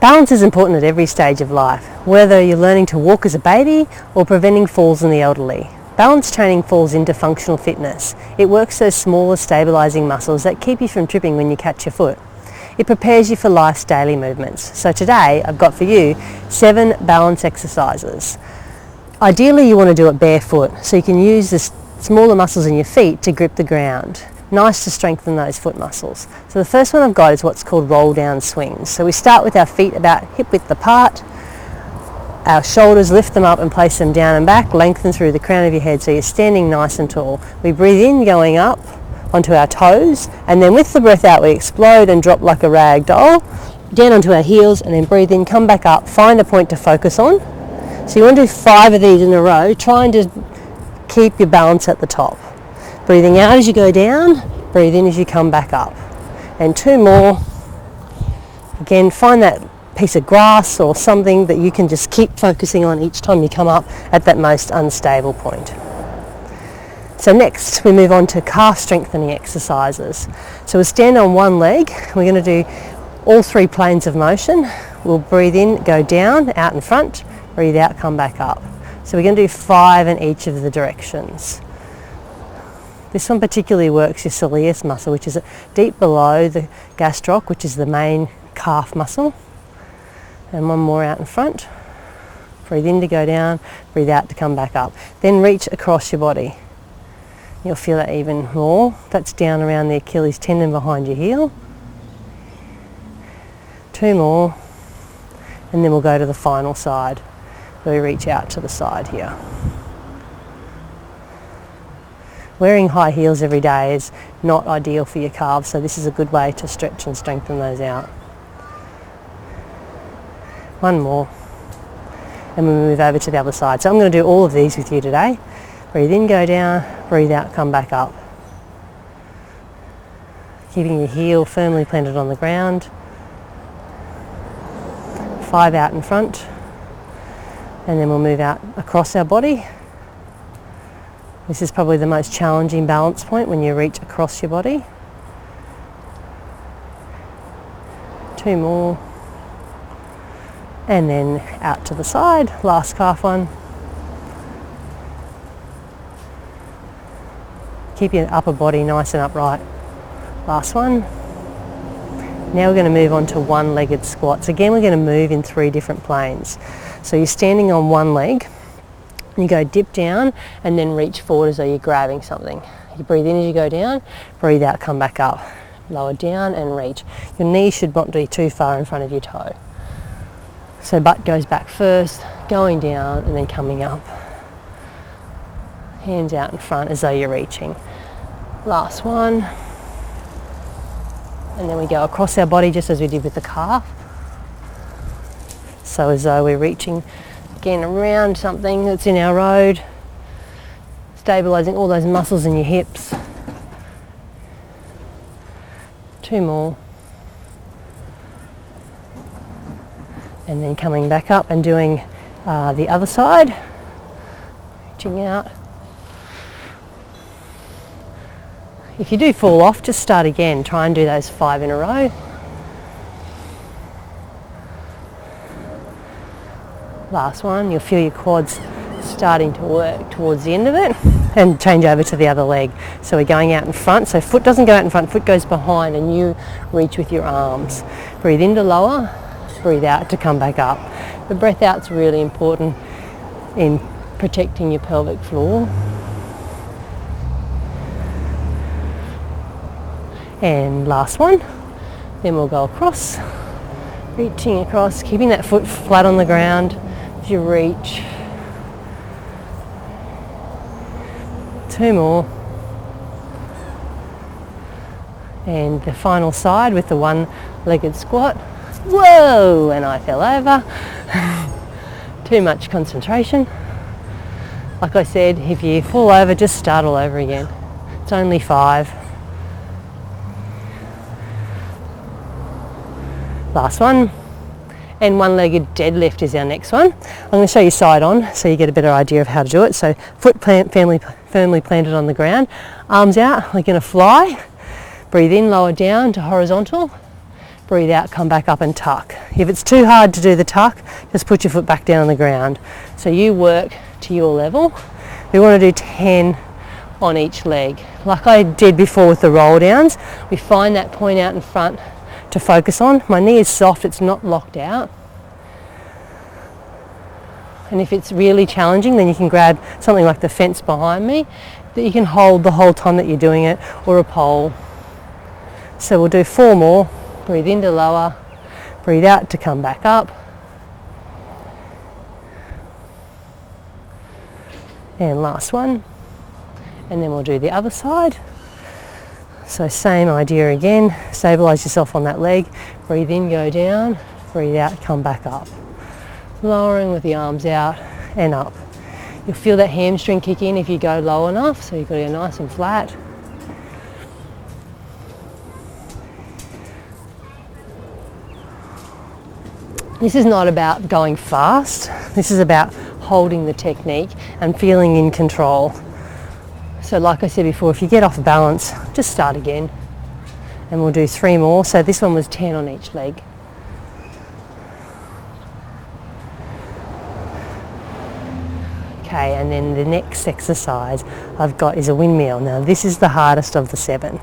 Balance is important at every stage of life, whether you're learning to walk as a baby or preventing falls in the elderly. Balance training falls into functional fitness. It works those smaller stabilising muscles that keep you from tripping when you catch your foot. It prepares you for life's daily movements. So today I've got for you 7 balance exercises. Ideally you want to do it barefoot so you can use the smaller muscles in your feet to grip the ground. Nice to strengthen those foot muscles. So the first one I've got is what's called roll down swings. So we start with our feet about hip width apart, our shoulders, lift them up and place them down and back, lengthen through the crown of your head so you're standing nice and tall. We breathe in going up onto our toes, and then with the breath out we explode and drop like a rag doll, down onto our heels, and then breathe in, come back up, find a point to focus on. So you want to do 5 of these in a row, trying to keep your balance at the top. Breathing out as you go down, breathe in as you come back up. And 2 more. Again, find that piece of grass or something that you can just keep focusing on each time you come up at that most unstable point. So next we move on to calf strengthening exercises. So we'll stand on one leg. We're going to do all 3 planes of motion. We'll breathe in, go down, out in front, breathe out, come back up. So we're going to do 5 in each of the directions. This one particularly works your soleus muscle, which is deep below the gastroc, which is the main calf muscle. And 1 more out in front. Breathe in to go down, breathe out to come back up. Then reach across your body. You'll feel that even more. That's down around the Achilles tendon behind your heel. 2 more. And then we'll go to the final side, where we reach out to the side here. Wearing high heels every day is not ideal for your calves, so this is a good way to stretch and strengthen those out. 1 more, and we move over to the other side. So I'm going to do all of these with you today. Breathe in, go down, breathe out, come back up. Keeping your heel firmly planted on the ground. 5 out in front, and then we'll move out across our body. This is probably the most challenging balance point when you reach across your body. 2 more. And then out to the side, last calf one. Keep your upper body nice and upright. Last one. Now we're going to move on to one-legged squats. Again, we're going to move in 3 different planes. So you're standing on one leg. You go dip down and then reach forward as though you're grabbing something. You breathe in as you go down, breathe out, come back up. Lower down and reach. Your knee should not be too far in front of your toe. So butt goes back first, going down and then coming up. Hands out in front as though you're reaching. Last one. And then we go across our body just as we did with the calf. So as though we're reaching again around something that's in our road, stabilising all those muscles in your hips. 2 more. And then coming back up and doing the other side, reaching out. If you do fall off, just start again. Try and do those 5 in a row. Last one. You'll feel your quads starting to work towards the end of it, and change over to the other leg. So we're going out in front, so foot doesn't go out in front, foot goes behind, and you reach with your arms. Breathe in to lower, breathe out to come back up. The breath out's really important in protecting your pelvic floor. And last one. Then we'll go across, reaching across, keeping that foot flat on the ground as you reach. 2 more. And the final side with the one-legged squat. Whoa! And I fell over. Too much concentration. Like I said, if you fall over, just start all over again. It's only 5. Last one. And one-legged deadlift is our next one. I'm going to show you side on so you get a better idea of how to do it. So foot firmly planted on the ground, arms out, we're going to fly. Breathe in, lower down to horizontal. breathe out, come back up and tuck. If it's too hard to do the tuck, just put your foot back down on the ground. So you work to your level. We want to do 10 on each leg. Like I did before with the roll downs, we find that point out in front to focus on. My knee is soft, it's not locked out. And if it's really challenging, then you can grab something like the fence behind me that you can hold the whole time that you're doing it, or a pole. So we'll do 4 more. Breathe in to lower, breathe out to come back up. And last one. And then we'll do the other side. So same idea again, stabilise yourself on that leg, breathe in, go down, breathe out, come back up. Lowering with the arms out and up. You'll feel that hamstring kick in if you go low enough, so you've got to go nice and flat. This is not about going fast, this is about holding the technique and feeling in control. So like I said before, if you get off balance, just start again. And we'll do 3 more. So this one was 10 on each leg. Okay, and then the next exercise I've got is a windmill. Now this is the hardest of the 7.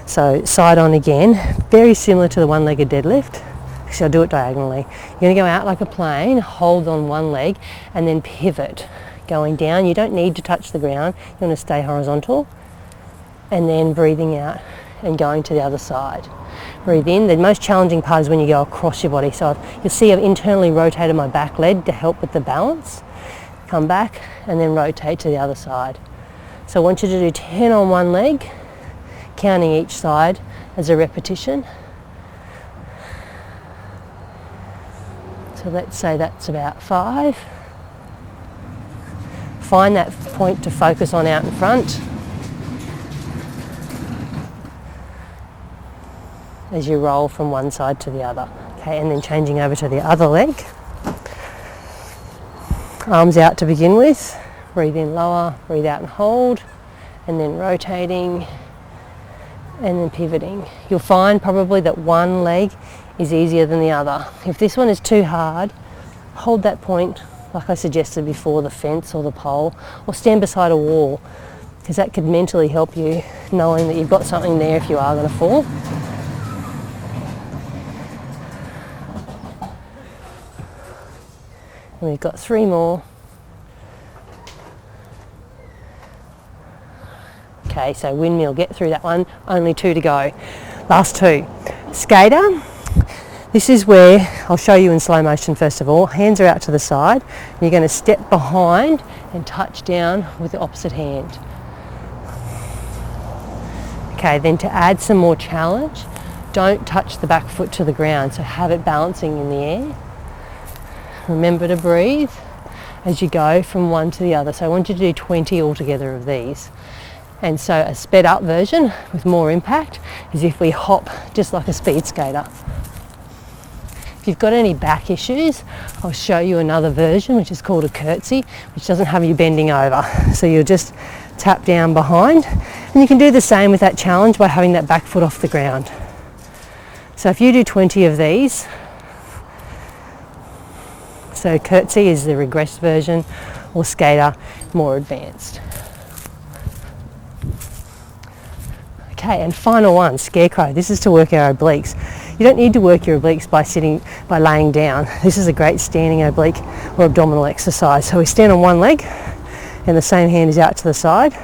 So side on again, very similar to the one-legged deadlift. Actually, I'll do it diagonally. You're going to go out like a plane, hold on one leg, and then pivot. Going down, you don't need to touch the ground, you want to stay horizontal, and then breathing out and going to the other side. Breathe in. The most challenging part is when you go across your body. So you'll see I've internally rotated my back leg to help with the balance. Come back and then rotate to the other side. So I want you to do 10 on one leg, counting each side as a repetition. So let's say that's about 5. Find that point to focus on out in front as you roll from one side to the other. Okay, and then changing over to the other leg. Arms out to begin with. Breathe in lower, breathe out and hold, and then rotating and then pivoting. You'll find probably that one leg is easier than the other. If this one is too hard, hold that point like I suggested before, the fence or the pole, or stand beside a wall, because that could mentally help you, knowing that you've got something there if you are going to fall. And we've got 3 more. Okay, so windmill, get through that one, only 2 to go. Last 2. Skater. This is where, I'll show you in slow motion first of all, hands are out to the side, and you're going to step behind and touch down with the opposite hand. Okay, then to add some more challenge, don't touch the back foot to the ground, so have it balancing in the air. Remember to breathe as you go from one to the other. So I want you to do 20 altogether of these. And so a sped up version with more impact is if we hop just like a speed skater. If you've got any back issues, I'll show you another version which is called a curtsy, which doesn't have you bending over. So you'll just tap down behind, and you can do the same with that challenge by having that back foot off the ground. So if you do 20 of these, so curtsy is the regressed version, or skater more advanced. Okay, and final one, scarecrow. This is to work our obliques. You don't need to work your obliques by laying down. This is a great standing oblique or abdominal exercise. So we stand on one leg and the same hand is out to the side.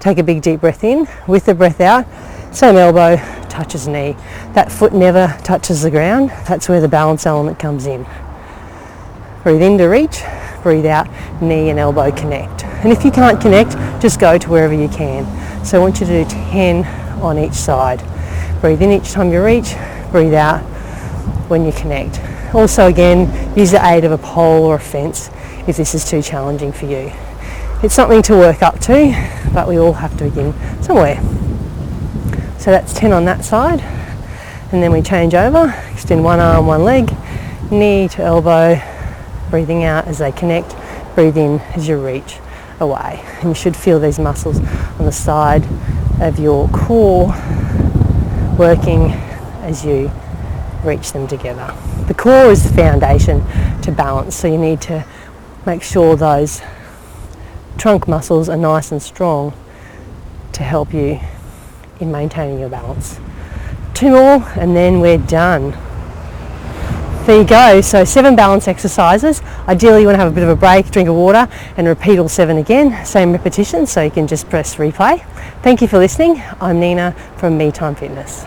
Take a big deep breath in. With the breath out, same elbow touches knee. That foot never touches the ground. That's where the balance element comes in. Breathe in to reach, breathe out, knee and elbow connect. And if you can't connect, just go to wherever you can. So I want you to do 10 on each side. Breathe in each time you reach, breathe out when you connect. Also again, use the aid of a pole or a fence if this is too challenging for you. It's something to work up to, but we all have to begin somewhere. So that's 10 on that side, and then we change over, extend one arm, one leg, knee to elbow, breathing out as they connect, breathe in as you reach away. And you should feel these muscles on the side of your core working as you reach them together. The core is the foundation to balance, so you need to make sure those trunk muscles are nice and strong to help you in maintaining your balance. 2 more and then we're done. There you go, so 7 balance exercises. Ideally you want to have a bit of a break, drink of water and repeat all 7 again, same repetition, so you can just press replay. Thank you for listening. I'm Nina from Me Time Fitness.